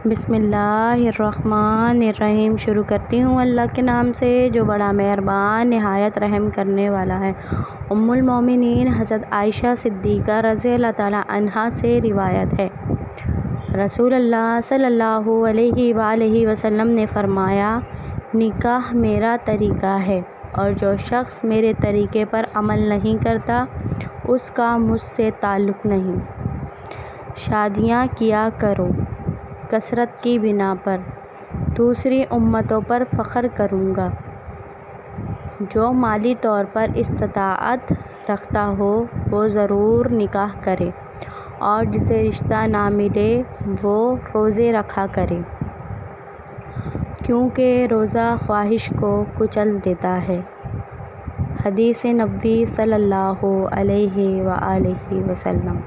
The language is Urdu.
بسم اللہ الرحمن الرحیم۔ شروع کرتی ہوں اللہ کے نام سے جو بڑا مہربان نہایت رحم کرنے والا ہے۔ ام المومنین حضرت عائشہ صدیقہ رضی اللہ تعالیٰ عنہا سے روایت ہے، رسول اللہ صلی اللہ علیہ وآلہ وسلم نے فرمایا، نکاح میرا طریقہ ہے اور جو شخص میرے طریقے پر عمل نہیں کرتا اس کا مجھ سے تعلق نہیں۔ شادیاں کیا کرو کثرت کی بنا پر، دوسری امتوں پر فخر کروں گا۔ جو مالی طور پر استطاعت رکھتا ہو وہ ضرور نکاح کرے اور جسے رشتہ نہ ملے وہ روزے رکھا کرے، کیونکہ روزہ خواہش کو کچل دیتا ہے۔ حدیث نبوی صلی اللہ علیہ وآلہ وسلم۔